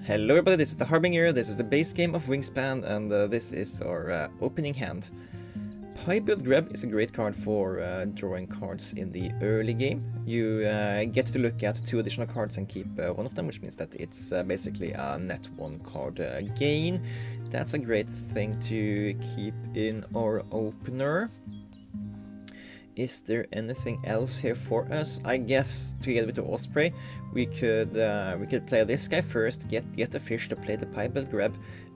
Hello everybody, this is the Harbinger, this is the base game of Wingspan, and this is our opening hand. Pie-Build Grab is a great card for drawing cards in the early game. You get to look at 2 additional cards and keep one of them, which means that it's basically a net 1 card gain. That's a great thing to keep in our opener. Is there anything else here for us? I guess together with the Osprey, we could play this guy first, get the fish to play the Pie-Build Grab,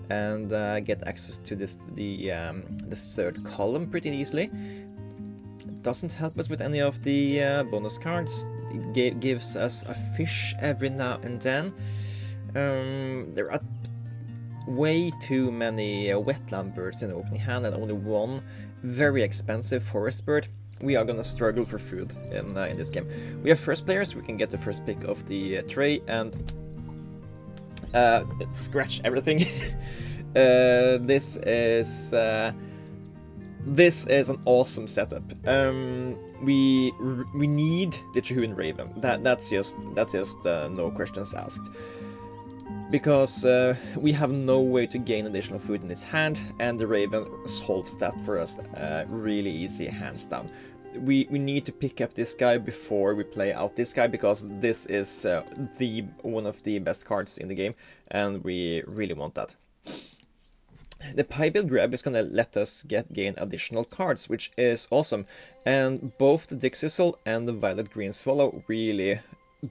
and get access to the 3rd column pretty easily. Doesn't help us with any of the bonus cards. It gives us a fish every now and then. There are way too many wetland birds in the opening hand and only one very expensive forest bird. We are gonna struggle for food in this game. We have first players, we can get the first pick of the tray and scratch everything. This is an awesome setup. We need the Chihuahua Raven. That's just no questions asked. Because we have no way to gain additional food in this hand, and the Raven solves that for us really easy, hands down. We need to pick up this guy before we play out this guy, because this is one of the best cards in the game, and we really want that. The Pie-Build Grab is gonna let us gain additional cards, which is awesome, and both the Dixisel and the Violet Green Swallow really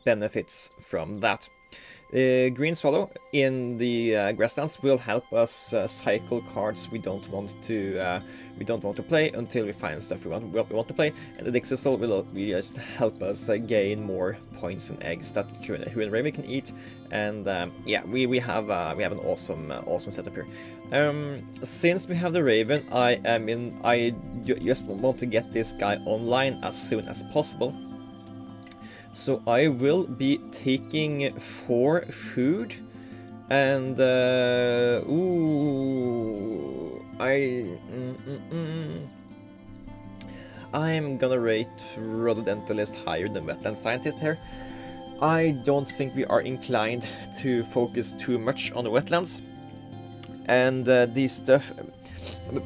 benefits from that. Green Swallow in the Grasslands will help us cycle cards we don't want to play until we find stuff we want to play, and the Dixisel will just help us gain more points and eggs that Chihuahua and Raven can eat, and yeah, we have an awesome setup here. Since we have the Raven, I just want to get this guy online as soon as possible. So I will be taking 4 food, and I'm gonna rate Rododentalist higher than Wetland Scientist here. I don't think we are inclined to focus too much on the wetlands, and these stuff.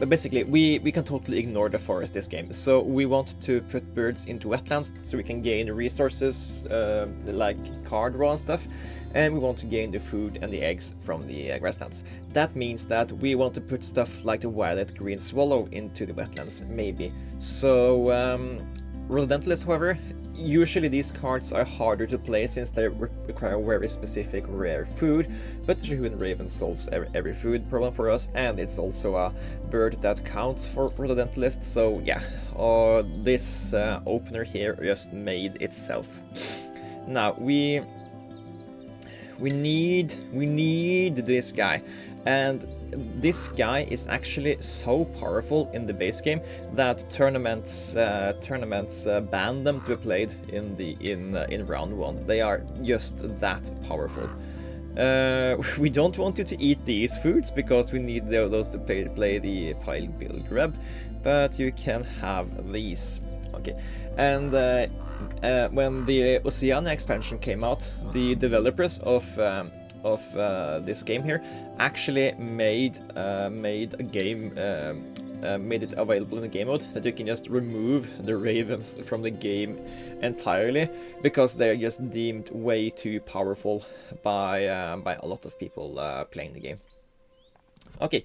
Basically, we can totally ignore the forest this game, so we want to put birds into wetlands so we can gain resources like card draw and stuff, and we want to gain the food and the eggs from the grasslands. That means that we want to put stuff like the Violet Green Swallow into the wetlands, maybe. So, Rododentalist, however, usually these cards are harder to play since they require very specific rare food, but the Chihuahua Raven solves every food problem for us, and it's also a bird that counts for Rododentalist, so yeah, this opener here just made itself. Now, we need this guy, and this guy is actually so powerful in the base game that tournaments ban them to be played in round 1. They are just that powerful. We don't want you to eat these foods because we need those to play the Pie-Build Grab, but you can have these. Okay, and when the Oceania expansion came out, the developers of this game here actually made a game, made it available in the game mode that you can just remove the ravens from the game entirely, because they're just deemed way too powerful by a lot of people playing the game. Okay,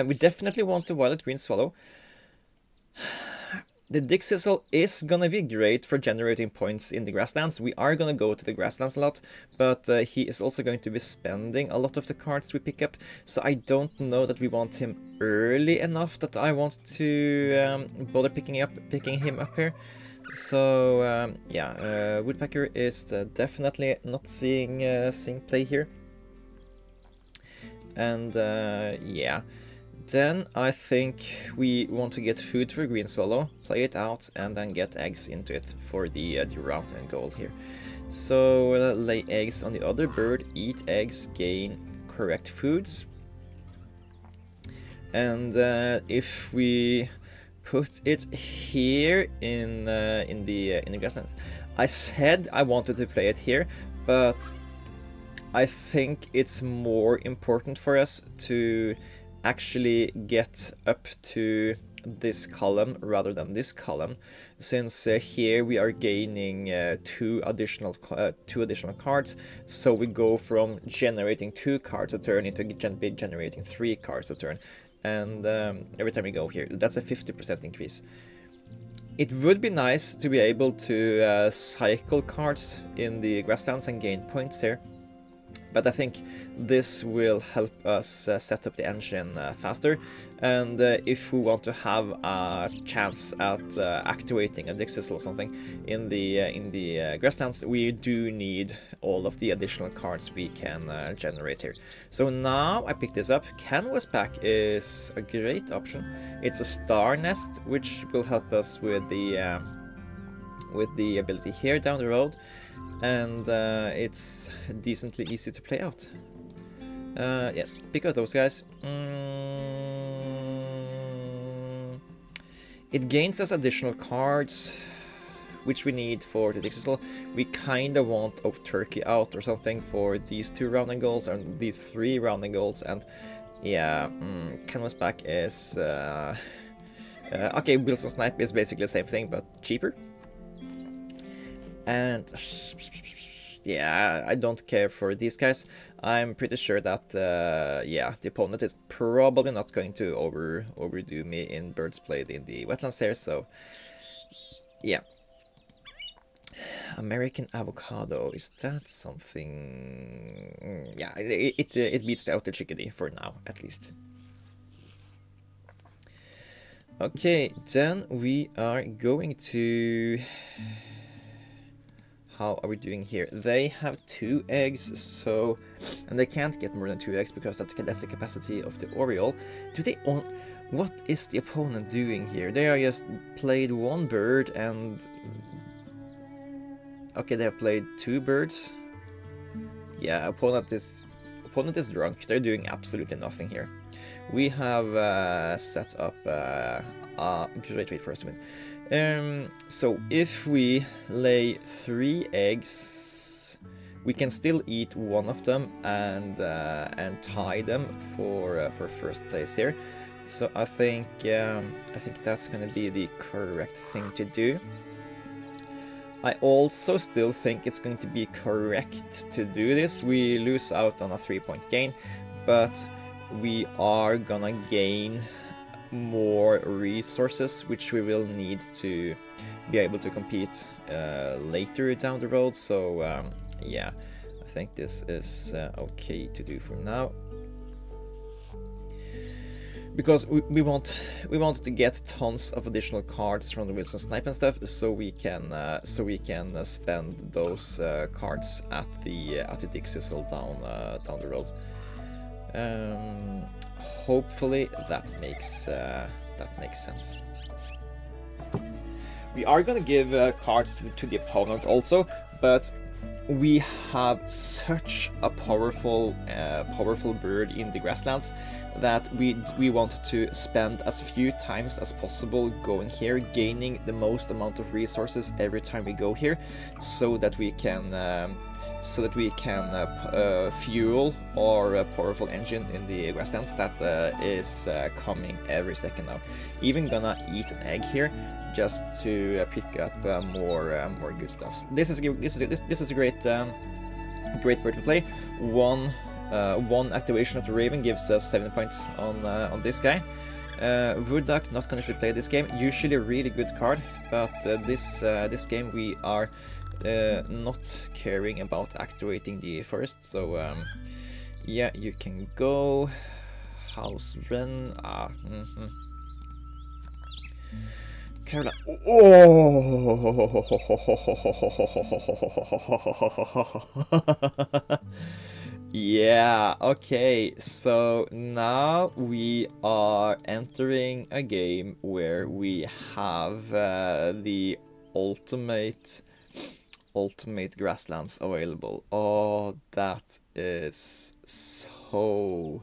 we definitely want the Violet Green Swallow. The Dixisel is gonna be great for generating points in the Grasslands. We are gonna go to the Grasslands a lot, but he is also going to be spending a lot of the cards we pick up, so I don't know that we want him early enough that I want to bother picking him up here. So yeah, Woodpecker is definitely not seeing play here, and yeah. Then I think we want to get food for Green Swallow, play it out, and then get eggs into it for the round and goal here. So lay eggs on the other bird, eat eggs, gain correct foods. And if we put it here in the Grasslands, I said I wanted to play it here, but I think it's more important for us to actually get up to this column rather than this column, since here we are gaining two additional cards, so we go from generating 2 cards a turn into generating 3 cards a turn, and every time we go here, that's a 50% increase. It would be nice to be able to cycle cards in the Grasslands and gain points here, but I think this will help us set up the engine faster, and if we want to have a chance at activating a Dixisel or something in the Grasslands, we do need all of the additional cards we can generate here. So now I pick this up. Canvas Pack is a great option. It's a star nest, which will help us with the ability here down the road, and it's decently easy to play out. Yes, pick out those guys. It gains us additional cards, which we need for the Dixisel. We kind of want a turkey out or something for these 2 rounding goals and these 3 rounding goals, and yeah, Canvas Back is... okay, Wilson Snipe is basically the same thing, but cheaper. And yeah, I don't care for these guys. I'm pretty sure that yeah, the opponent is probably not going to overdo me in birds played in the wetlands here, so yeah. American avocado, is that something? Yeah, it beats the outer chickadee for now, at least. Okay, then we are going to... How are we doing here? They have 2 eggs, so... And they can't get more than 2 eggs because that's the capacity of the Oriole. Do they own... What is the opponent doing here? They are just played 1 bird and... Okay, they have played 2 birds. Yeah, opponent is drunk. They're doing absolutely nothing here. We have set up a great way for us to win. So if we lay 3 eggs, we can still eat 1 of them and tie them for first place here. So I think that's going to be the correct thing to do. I also still think it's going to be correct to do this. We lose out on a 3-point gain, but we are gonna gain more resources, which we will need to be able to compete later down the road. So yeah, I think this is okay to do for now, because we want to get tons of additional cards from the Wilson Snipe and stuff, so we can spend those cards at the Dixisel down the road. Hopefully that makes sense. We are gonna give cards to the opponent also, but we have such a powerful bird in the Grasslands that we want to spend as few times as possible going here, gaining the most amount of resources every time we go here, so that we can fuel our powerful engine in the Grasslands that is coming every second now. Even gonna eat an egg here just to pick up more good stuffs. This is a great bird to play. One activation of the Raven gives us 7 points on this guy. Wood Duck, not going to play this game. Usually a really good card, but this game we are not caring about activating the forest. So yeah, you can go. House Wren. Caroline. Oh! Yeah, okay, so now we are entering a game where we have the ultimate Grasslands available. Oh, that is so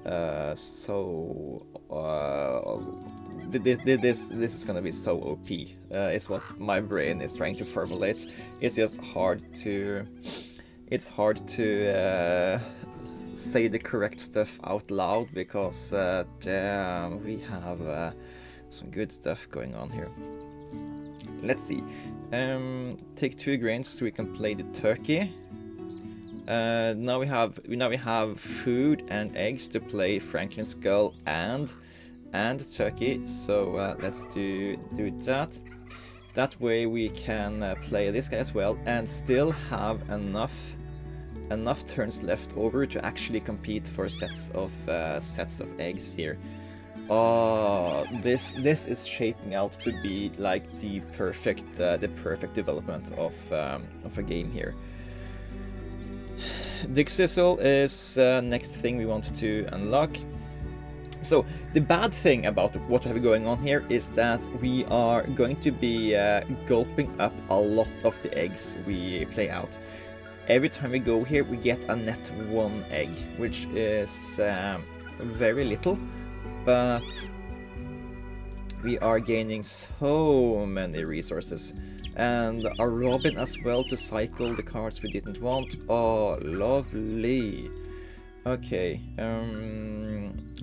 This is gonna be so OP. Is what my brain is trying to formulate. It's just hard to. It's hard to say the correct stuff out loud because damn, we have some good stuff going on here. Let's see. Take 2 grains so we can play the turkey. Now we have food and eggs to play Franklin's Gull and turkey. So let's do that. That way we can play this guy as well and still have enough turns left over to actually compete for sets of eggs here. Oh, this is shaping out to be like the perfect development of a game here. Dig Sizzle is next thing we want to unlock. So the bad thing about what we have going on here is that we are going to be gulping up a lot of the eggs we play out. Every time we go here, we get a net 1 egg, which is very little, but we are gaining so many resources. And a robin as well to cycle the cards we didn't want. Oh, lovely. Okay,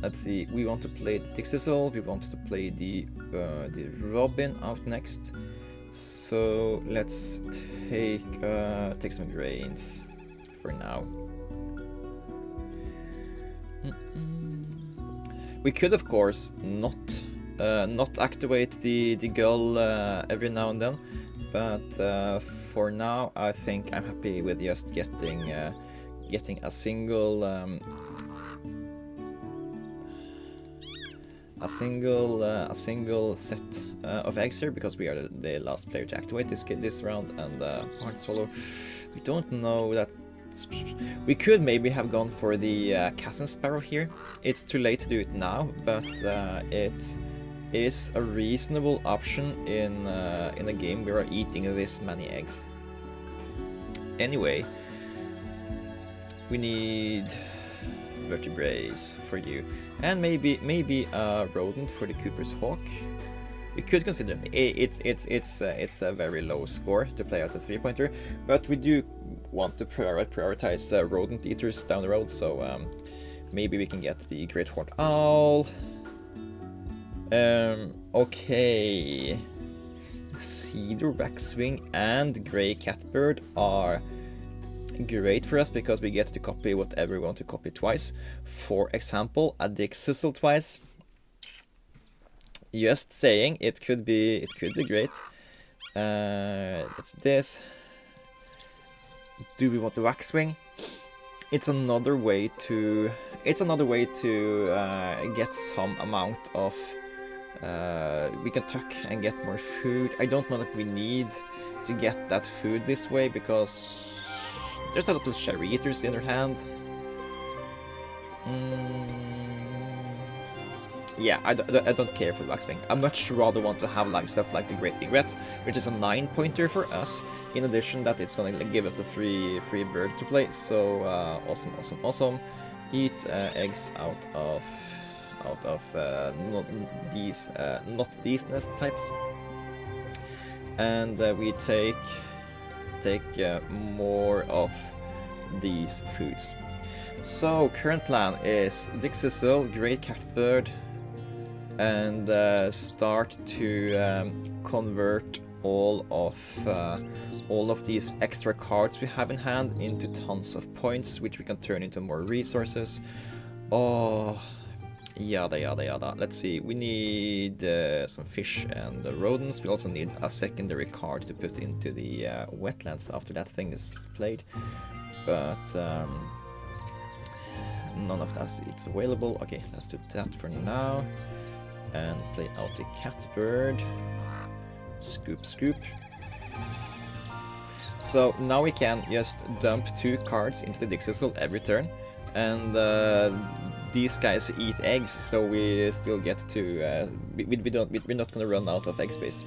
let's see. We want to play the Dixisel. We want to play the robin out next. So let's take some grains for now. We could, of course, not activate the Gull every now and then, but for now I think I'm happy with just getting a single set of eggs here, because we are the last player to activate this round, and hard swallow. We don't know that. We could maybe have gone for the Cassin Sparrow here. It's too late to do it now, but it is a reasonable option in a game where we are eating this many eggs. Anyway, we need vertebrates for you, and maybe a rodent for the Cooper's Hawk. We could consider it's a very low score to play out a 3-pointer, but we do want to prioritize rodent eaters down the road, so maybe we can get the Great Horned Owl. Okay, Cedar Waxwing and Grey Catbird are great for us because we get to copy whatever we want to copy twice. For example, a Dick Sizzle twice. Just saying, it could be great. That's this. Do we want the Waxwing? It's another way to get some amount of. We can tuck and get more food. I don't know that we need to get that food this way because there's a lot of cherry eaters in their hand. Yeah, I don't care for the Waxwing. I much rather want to have like stuff like the Great Egret, which is a 9-pointer for us. In addition, that it's gonna give us a free bird to play. So awesome. Eat eggs out of not these nest types, and we take more of these foods. So current plan is Dick Sizzle, Great Catbird, and start to convert all of these extra cards we have in hand into tons of points, which we can turn into more resources. Oh, yada. Let's see. We need some fish and rodents. We also need a secondary card to put into the wetlands after that thing is played. But none of that is available. Okay, let's do that for now. And play out the Catbird. Scoop. So now we can just dump 2 cards into the Dick Sizzle every turn. And these guys eat eggs, so we still get to we're not gonna run out of egg space.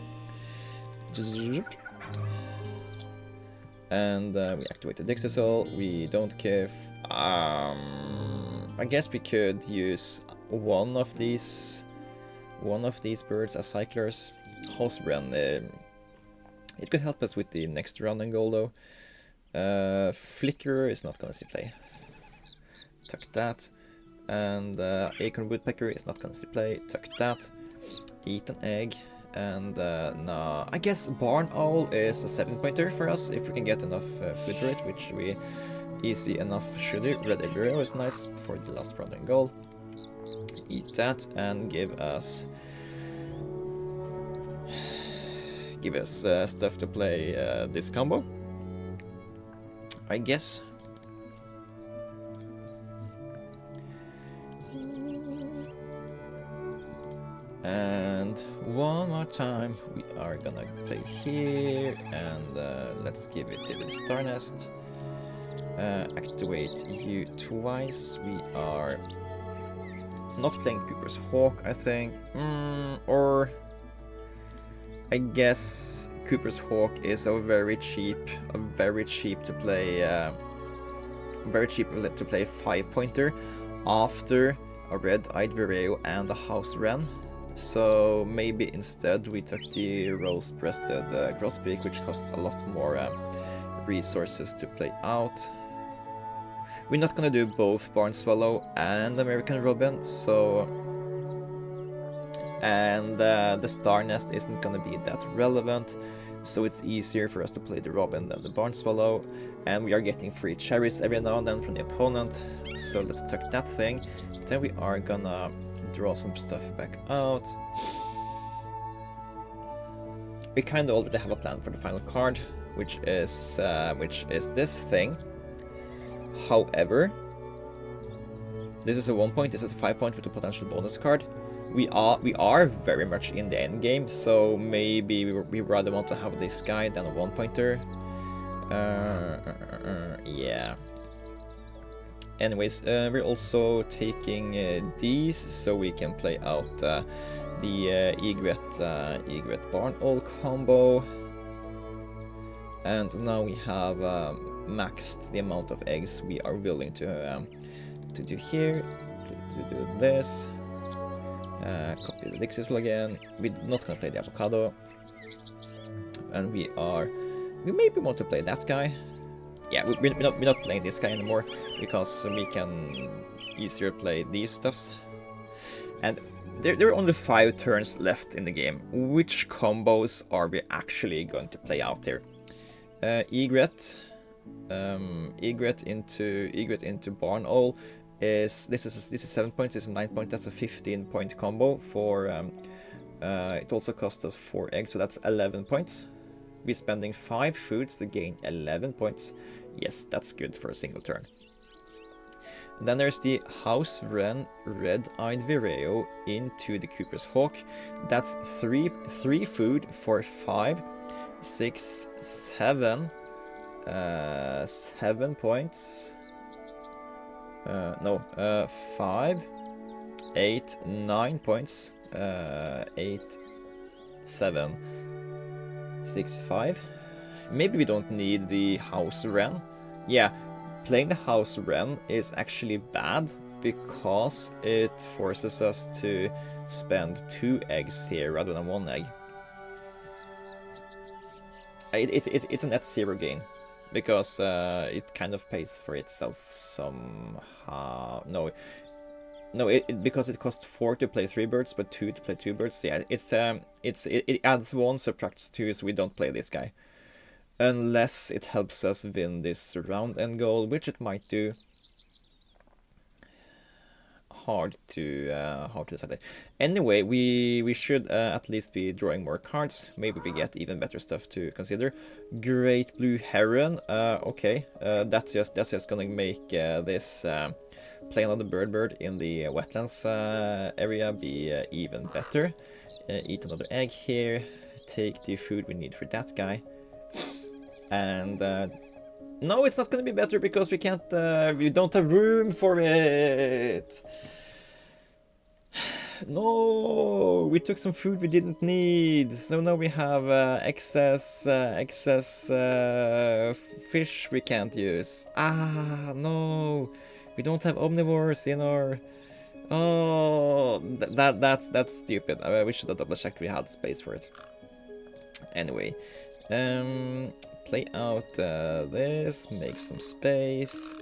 And we activate the Dixisol. We don't care. I guess we could use one of these birds as cyclers. Hosbren, it could help us with the next round and goal though. Flicker is not gonna see play. Tuck that. And Acorn Woodpecker is not gonna see play. Tuck that. Eat an egg. And nah, I guess Barn Owl is a 7-pointer for us if we can get enough food for it, which we easy enough should do. Red Elbereo is nice for the last round and goal. Eat that and give us stuff to play this combo, I guess. And one more time we are gonna play here, and let's give it the Star Nest. Activate you twice. We are not playing Cooper's Hawk, I think, or I guess Cooper's Hawk is a very cheap to play, 5-pointer after a Red-Eyed Vireo and a House Wren. So maybe instead we took the Rose-Breasted Grosbeak, which costs a lot more resources to play out. We're not gonna do both Barn Swallow and American Robin, so... And the Star Nest isn't gonna be that relevant, so it's easier for us to play the Robin than the Barn Swallow. And we are getting free cherries every now and then from the opponent, so let's tuck that thing. Then we are gonna draw some stuff back out. We kind of already have a plan for the final card, which is this thing. However, this is a 1-point, this is a 5-point with a potential bonus card. We are very much in the end game, so maybe we rather want to have this guy than a 1-pointer. Yeah. Anyways, we're also taking these so we can play out the Egret Barn Owl combo. And now we have maxed the amount of eggs we are willing to do here. To do this. Copy the Dixisel again. We're not gonna play the Avocado. And we maybe want to play that guy. Yeah, we're not playing this guy anymore, because we can easier play these stuffs. And there are only 5 turns left in the game. Which combos are we actually going to play out here? Egret into Barn Owl is this is 7 points. This is 9 points. That's a 15-point combo for. It also costs us 4 eggs, so that's 11 points. We're spending 5 foods to gain 11 points. Yes, that's good for a single turn. And then there's the House Wren Red-Eyed Vireo into the Cooper's Hawk. That's 3 food for 5, 6, 7, 7 points. 5, 8, 9 points. 8, 7, 6, 5. Maybe we don't need the House Wren. Yeah, playing the House Wren is actually bad because it forces us to spend 2 eggs here rather than 1 egg. It's a net 0 gain because it kind of pays for itself somehow. Because it costs 4 to play 3 birds, but 2 to play 2 birds. Yeah, it adds 1, subtracts 2, so we don't play this guy. Unless it helps us win this round and goal, which it might do. Hard to decide. Anyway, we should at least be drawing more cards. Maybe we get even better stuff to consider. Great Blue Heron. Okay, that's just gonna make this play another bird in the wetlands area be even better. Eat another egg here. Take the food we need for that guy. And no, it's not gonna be better because we can't. We don't have room for it. No, we took some food we didn't need. So now we have excess fish we can't use. Ah, no, we don't have omnivores in our. Oh, that's stupid. We should have double checked we had space for it. Anyway, play out this, make some space.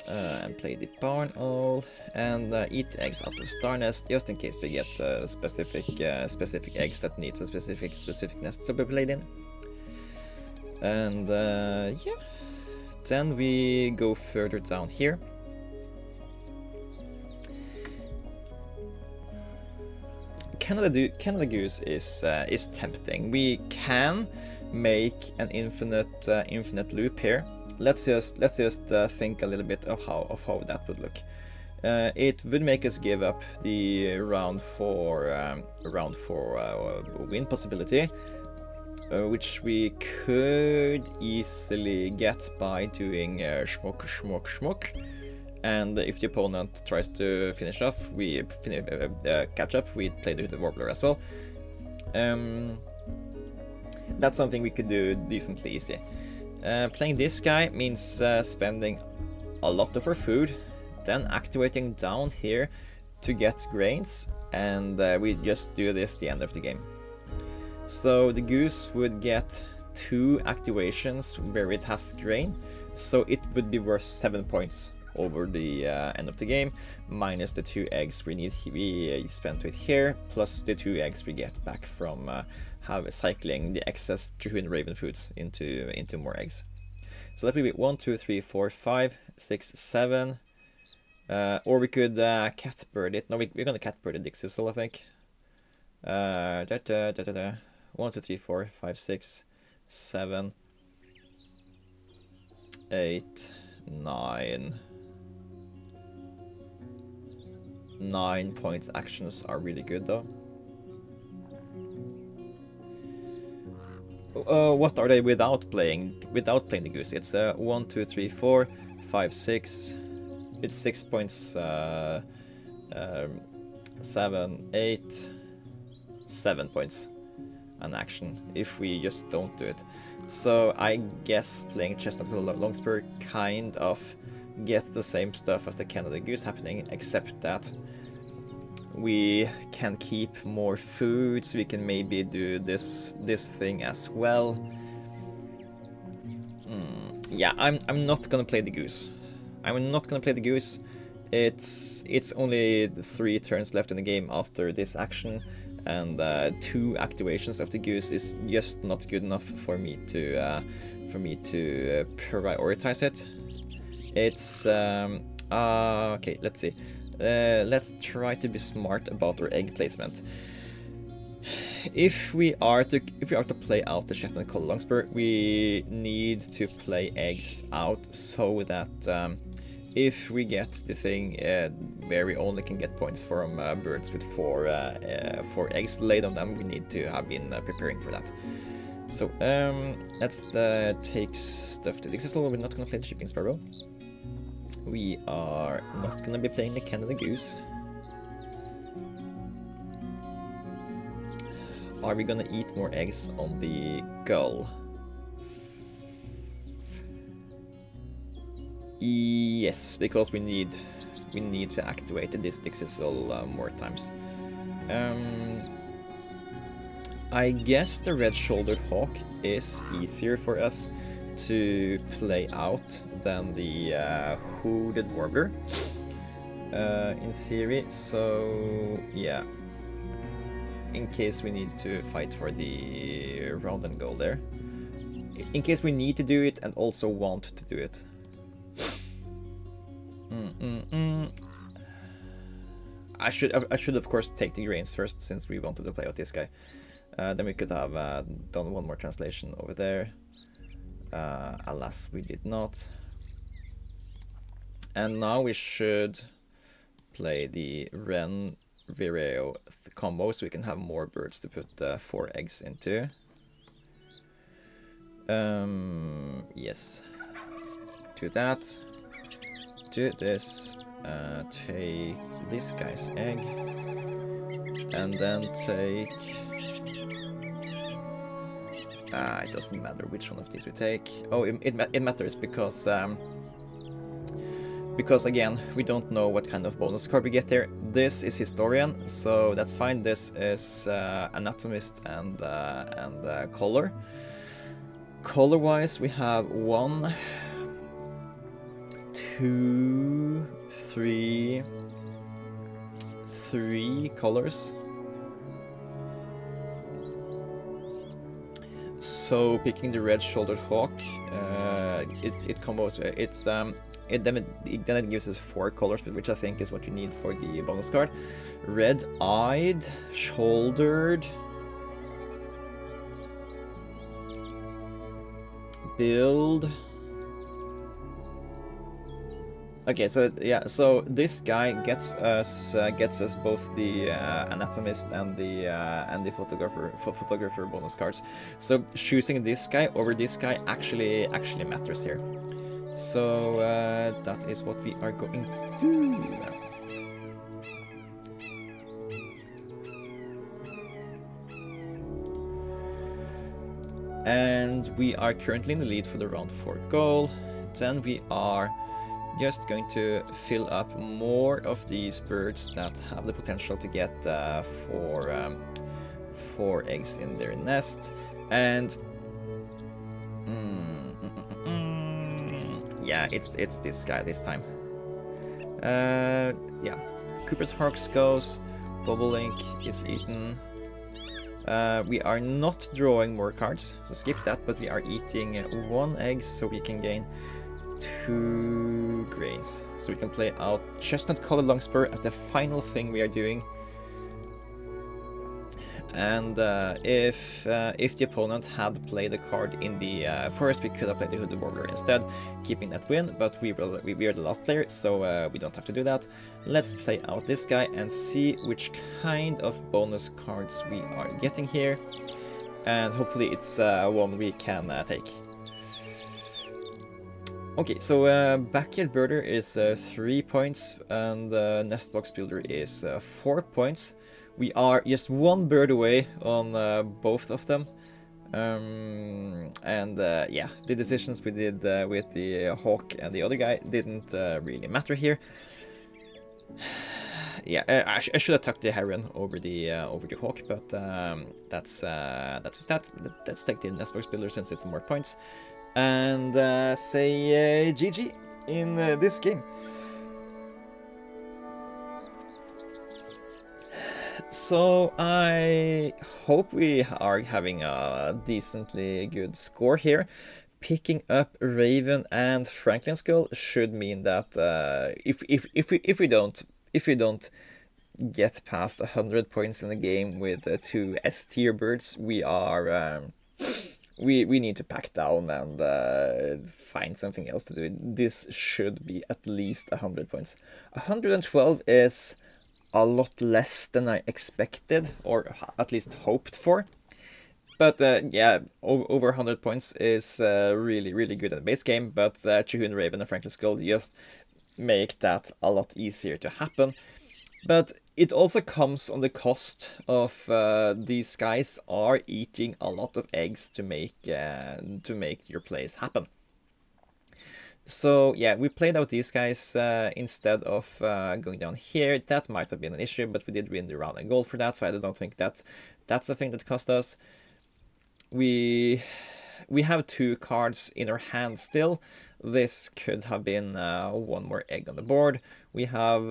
And play the barn owl and eat eggs out of star nest just in case we get specific eggs that needs a specific nest to be played in. And yeah, then we go further down here. Canada Goose is tempting. We can make an infinite loop here. Let's just think a little bit of how that would look. It would make us give up the round 4 win possibility, which we could easily get by doing schmuck. And if the opponent tries to finish off, we catch up. We play the Warbler as well. That's something we could do decently easy. Playing this guy means spending a lot of our food, then activating down here to get grains, and we just do this the end of the game. So the goose would get 2 activations where it has grain, so it would be worth 7 points over the end of the game, minus the 2 eggs we spent to it here, plus the 2 eggs we get back from cycling the excess Jehuin Raven foods into more eggs. So that would be 1, 2, 3, 4, 5, 6, 7. Or we could catbird it. No, we're gonna catbird the Dixisel, I think. 1, 2, 3, 4, 5, 6, 7, 8, 9. 9 points actions are really good though. What are they without playing the goose? It's 1, 2, 3, 4, 5, 6. It's 6 points. 7, 8, 7 points an action if we just don't do it. So I guess playing Chestnut Longspur kind of gets the same stuff as the Canada Goose happening, except that we can keep more food, so we can maybe do this thing as well. Yeah, I'm not gonna play the goose. I'm not gonna play the goose. It's only 3 turns left in the game after this action, and 2 activations of the goose is just not good enough for me to prioritize it. It's okay. Let's see. Let's try to be smart about our egg placement. If we are to play out the Shetland Collar Longspur, we need to play eggs out so that if we get the thing where we only can get points from birds with 4 eggs laid on them, we need to have been preparing for that. So let's take stuff to the Dixisel. We're not going to play the Shipping Sparrow. We are not going to be playing the Canada Goose. Are we going to eat more eggs on the Gull? Yes, because we need to activate this Dixisel more times. I guess the red-shouldered hawk is easier for us to play out than the hooded warbler, in theory. So yeah, in case we need to fight for the round and goal there, in case we need to do it and also want to do it. I should of course take the grains first, since we wanted to play out this guy. Then we could have done one more translation over there. Alas, we did not. And now we should play the Ren Vireo combo, so we can have more birds to put 4 eggs into. Yes. Do that. Do this. take this guy's egg, and then take... it doesn't matter which one of these we take. Oh, it matters because again, we don't know what kind of bonus card we get there. This is Historian, so that's fine. This is Anatomist and Color. Color-wise, we have 1, 2, 3 colors. So picking the red-shouldered hawk, it combos. Then it gives us 4 colors, which I think is what you need for the bonus card. Red-eyed, shouldered, build. Okay, so yeah, so this guy gets us both the anatomist and the photographer bonus cards. So choosing this guy over this guy actually matters here. So that is what we are going to do. And we are currently in the lead for the round 4 goal. Then we are just going to fill up more of these birds that have the potential to get 4 eggs in their nest. And yeah, it's this guy this time. Yeah, Cooper's Hawks goes, Bobolink is eaten. We are not drawing more cards, so skip that, but we are eating 1 egg so we can gain 2 grains. So we can play out Chestnut Colored Longspur as the final thing we are doing. And if the opponent had played a card in the forest, we could have played the Hooded Warbler instead, keeping that win, but we are the last player, so we don't have to do that. Let's play out this guy and see which kind of bonus cards we are getting here. And hopefully it's one we can take. Okay, so Backyard Birder is 3 points, and Nest Box Builder is 4 points. We are just 1 bird away on both of them. Yeah, the decisions we did with the hawk and the other guy didn't really matter here. Yeah, I should have tucked the heron over the hawk, but that's that. Let's take the Nest Box Builder since it's more points, and say GG in this game. So I hope we are having a decently good score here. Picking up Raven and Franklin Skull should mean that if we don't get past 100 points in the game with 2 S tier birds, we are we need to pack down and find something else to do. This should be at least 100 points. 112 is a lot less than I expected, or at least hoped for. But yeah, over 100 points is really good at the base game, but Chihun, Raven and Franklin Skull just make that a lot easier to happen. But it also comes on the cost of these guys are eating a lot of eggs to make your plays happen. So yeah, we played out these guys instead of going down here. That might have been an issue, but we did win the round and goal for that, so I don't think that's the thing that cost us. We have 2 cards in our hand still. This could have been 1 more egg on the board. We have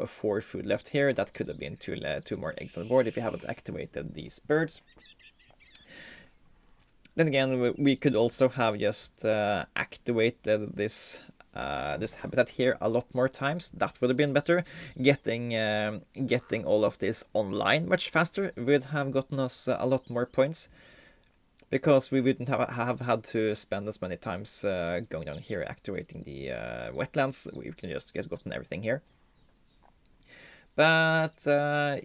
4 food left here. That could have been 2 more eggs on the board if we haven't activated these birds. Then again, we could also have just activated this habitat here a lot more times. That would have been better. Getting all of this online much faster would have gotten us a lot more points, because we wouldn't have had to spend as many times going down here activating the wetlands. We can just gotten everything here. But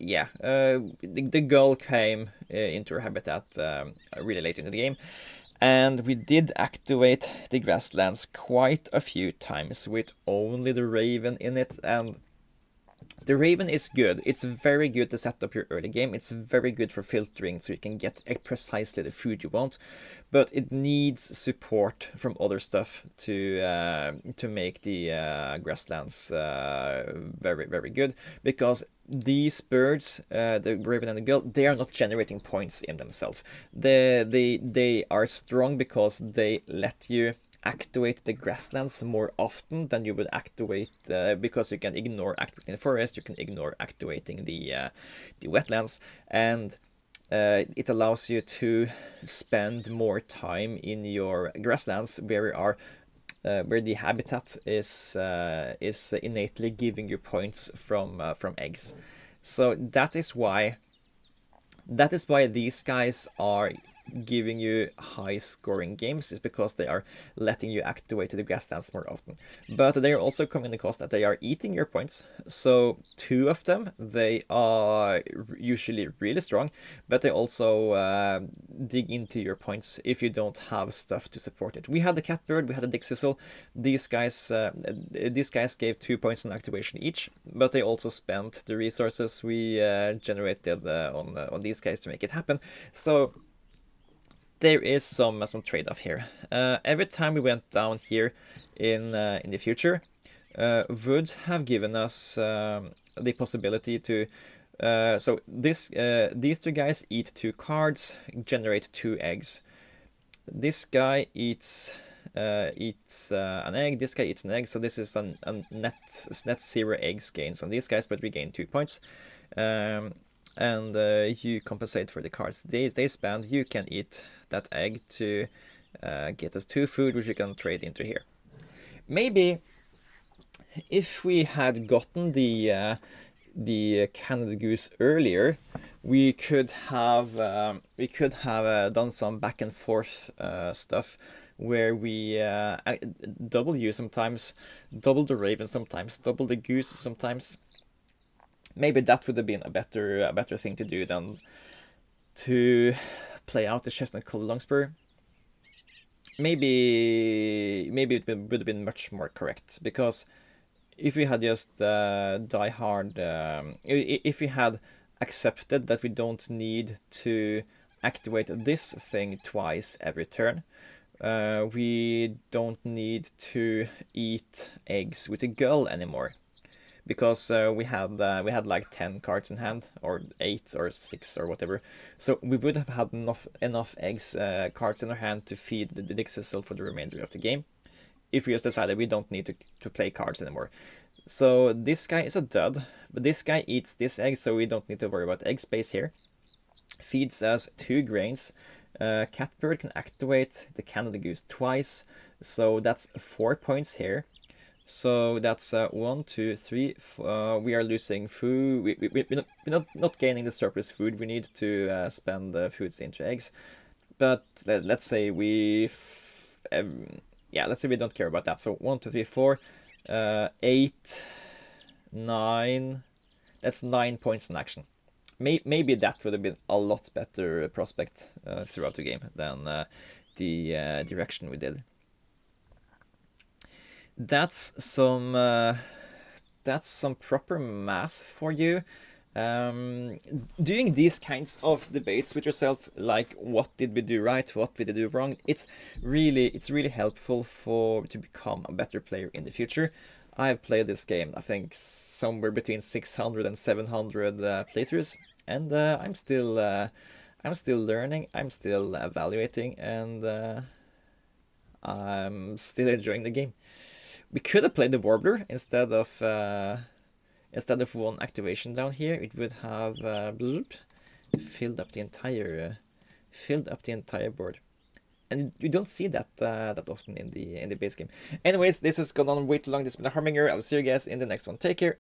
yeah, the Gull came into our habitat really late into the game, And we did activate the Grasslands quite a few times with only the Raven in it, and the Raven is good. It's very good to set up your early game. It's very good for filtering so you can get precisely the food you want, but it needs support from other stuff to make the Grasslands very, very good, because these birds, the Raven and the Gull, they are not generating points in themselves. They are strong because they let you activate the Grasslands more often than you would activate, because you can ignore activating the forest, you can ignore activating the wetlands, and it allows you to spend more time in your Grasslands where the habitat is innately giving you points from eggs. So that is why these guys are giving you high scoring games, is because they are letting you activate the Grasslands more often. But they are also coming at the cost that they are eating your points. So 2 of them, they are usually really strong, but they also dig into your points if you don't have stuff to support it. We had the Catbird, we had the Dick Sizzle. These guys gave 2 points in activation each, but they also spent the resources we generated on these guys to make it happen. So there is some trade-off here. Every time we went down here in the future, would have given us the possibility to. So these 2 guys eat 2 cards, generate 2 eggs. This guy eats an egg. This guy eats an egg. So this is a net 0 eggs gains on these guys, but we gain 2 points. And you compensate for the cards they spend. You can eat that egg to get us 2 food, which you can trade into here. Maybe if we had gotten the Canada Goose earlier, we could have done some back and forth stuff where we double you sometimes, double the Raven sometimes, double the Goose sometimes. Maybe that would have been a better thing to do than to play out the Chestnut Colored Longspur. Maybe it would have been much more correct, because if we had just die hard, if we had accepted that we don't need to activate this thing twice every turn, we don't need to eat eggs with a Gull anymore. Because we had like 10 cards in hand, or 8 or 6 or whatever, so we would have had enough eggs cards in our hand to feed the Dick Sizzle for the remainder of the game, if we just decided we don't need to play cards anymore. So this guy is a dud, but this guy eats this egg, so we don't need to worry about egg space here. Feeds us 2 grains. Catbird can activate the Canada Goose twice, so that's 4 points here. So that's 1, 2, 3. We are losing food. We're not gaining the surplus food we need to spend the foods into eggs. But let's say let's say we don't care about that. So 1, 2, 3, 4, 8, 9. That's 9 points in action. Maybe that would have been a lot better prospect throughout the game than the direction we did. That's some proper math for you. Doing these kinds of debates with yourself, like what did we do right, what did we do wrong, it's really helpful to become a better player in the future. I've played this game, I think, somewhere between 600 and 700 playthroughs, and I'm still learning, I'm still evaluating, and I'm still enjoying the game. We could have played the Warbler instead of 1 activation down here. It would have filled up the entire board, and you don't see that often in the base game. Anyways, this has gone on way too long. This has been a Harbinger. I'll see you guys in the next one. Take care.